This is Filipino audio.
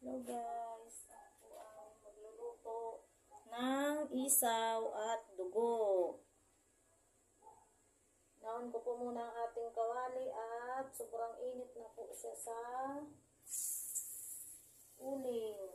Hello guys, ako ang magluluto ng isaw at dugo. Naon ko po muna ang ating kawali at sobrang init na po siya sa uling.